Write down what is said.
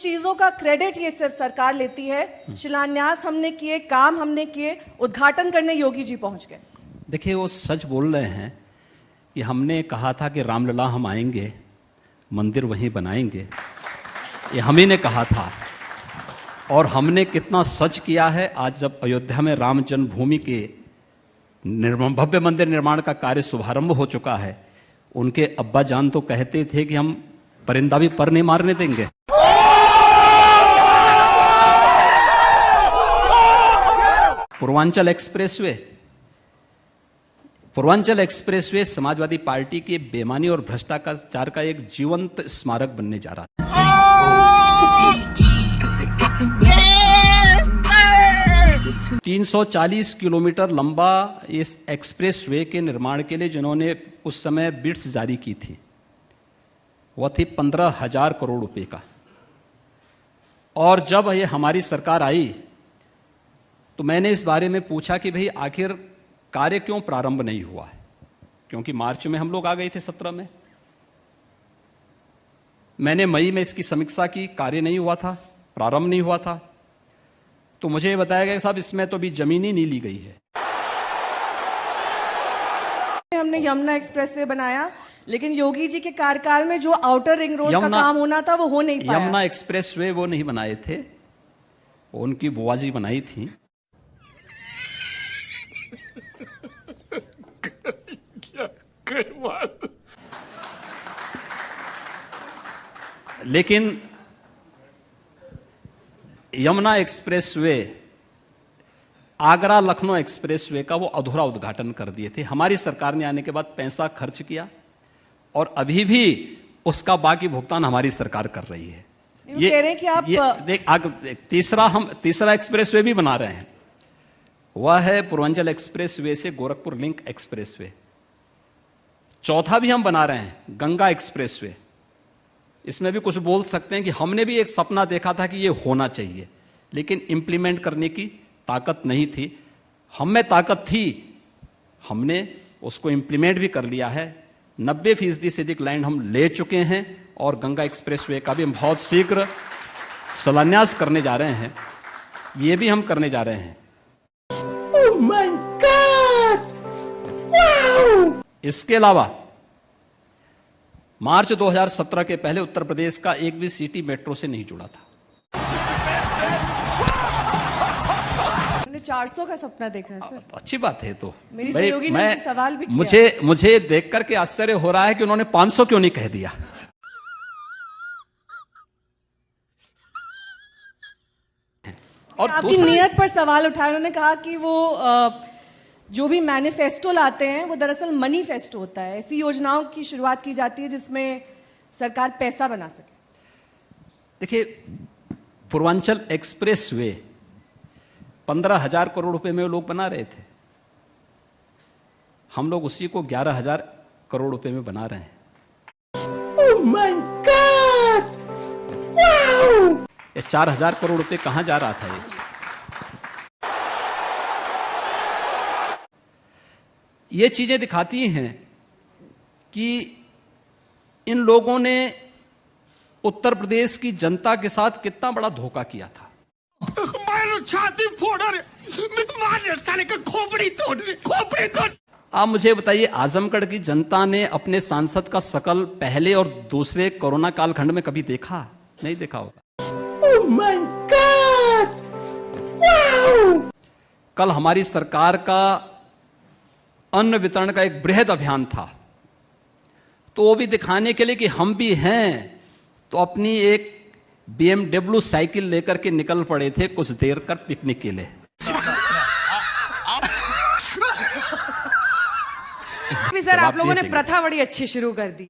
चीजों का क्रेडिट ये सिर्फ सरकार लेती है। शिलान्यास हमने किए, काम हमने किए, उद्घाटन करने योगी जी पहुंच गए। देखिए, वो सच बोल रहे हैं कि हमने कहा था कि रामलला हम आएंगे, मंदिर वहीं बनाएंगे, ये हम ही ने कहा था। और हमने कितना सच किया है। आज जब अयोध्या में राम जन्मभूमि के भव्य मंदिर निर्माण का कार्य शुभारंभ हो चुका है, उनके अब्बा जान तो कहते थे कि हम परिंदा भी पर नहीं मारने देंगे। पूर्वांचल एक्सप्रेसवे समाजवादी पार्टी की बेईमानी और भ्रष्टाचार का एक जीवंत स्मारक बनने जा रहा था। 340 किलोमीटर लंबा इस एक्सप्रेसवे के निर्माण के लिए जिन्होंने उस समय बिड्स जारी की थी, वह थी 15,000 करोड़ रुपए का। और जब ये हमारी सरकार आई तो मैंने इस बारे में पूछा कि भाई आखिर कार्य क्यों प्रारंभ नहीं हुआ है, क्योंकि मार्च में हम लोग आ गए थे 17 में। मैंने मई में इसकी समीक्षा की, कार्य नहीं हुआ था, प्रारंभ नहीं हुआ था। तो मुझे बताया गया साहब इसमें तो अभी जमीन ही नहीं ली गई है। हमने यमुना एक्सप्रेसवे बनाया, लेकिन योगी जी के कार्यकाल में जो आउटर रिंग रोड का काम होना था वो हो नहीं पाया। यमुना एक्सप्रेसवे वो नहीं बनाए थे, वो उनकी बुआ जी बनाई थी। लेकिन यमुना एक्सप्रेसवे, आगरा लखनऊ एक्सप्रेसवे का वो अधूरा उद्घाटन कर दिए थे। हमारी सरकार ने आने के बाद पैसा खर्च किया और अभी भी उसका बाकी भुगतान हमारी सरकार कर रही है। ये कह रहे हैं कि आप तीसरा एक्सप्रेसवे भी बना रहे हैं, वह है पूर्वांचल एक्सप्रेसवे से गोरखपुर लिंक एक्सप्रेसवे। चौथा भी हम बना रहे हैं, गंगा एक्सप्रेसवे। इसमें भी कुछ बोल सकते हैं कि हमने भी एक सपना देखा था कि ये होना चाहिए, लेकिन इंप्लीमेंट करने की ताकत नहीं थी। हम में ताकत थी, हमने उसको इंप्लीमेंट भी कर लिया है। 90% से अधिक लैंड हम ले चुके हैं और गंगा एक्सप्रेसवे का भी हम बहुत शीघ्र शिलान्यास करने जा रहे हैं। ये भी हम करने जा रहे हैं। Oh my God! Wow! इसके अलावा मार्च 2017 के पहले उत्तर प्रदेश का एक भी सिटी मेट्रो से नहीं जुड़ा था। 400 का सपना देखा है सर। अच्छी बात है। तो मेरी सहयोगी ने सवाल भी किया। मुझे देख करके आश्चर्य हो रहा है कि उन्होंने 500 क्यों नहीं कह दिया। और आपकी नियत पर सवाल उठाया। उन्होंने कहा कि वो जो भी मैनिफेस्टो लाते हैं वो दरअसल मनीफेस्टो होता है। ऐसी योजनाओं की शुरुआत की जाती है जिसमें सरकार पैसा बना सके। देखिए, पूर्वांचल एक्सप्रेसवे 15,000 करोड़ रुपए में वो लोग बना रहे थे, हम लोग उसी को 11,000 करोड़ रुपए में बना रहे हैं। Oh my God! Wow! ये 4,000 करोड़ रुपए कहां जा रहा था? ये चीजें दिखाती हैं कि इन लोगों ने उत्तर प्रदेश की जनता के साथ कितना बड़ा धोखा किया था। छाती फोड़ साले का खोपड़ी तोड़। आप मुझे बताइए, आजमगढ़ की जनता ने अपने सांसद का शकल पहले और दूसरे कोरोना कालखंड में कभी देखा? नहीं देखा होगा। Oh my God! Wow! कल हमारी सरकार का अन्न वितरण का एक बृहद अभियान था, तो वो भी दिखाने के लिए कि हम भी हैं, तो अपनी एक BMW साइकिल लेकर के निकल पड़े थे कुछ देर कर पिकनिक के लिए। सर, आप लोगों ने प्रथा बड़ी अच्छी शुरू कर दी।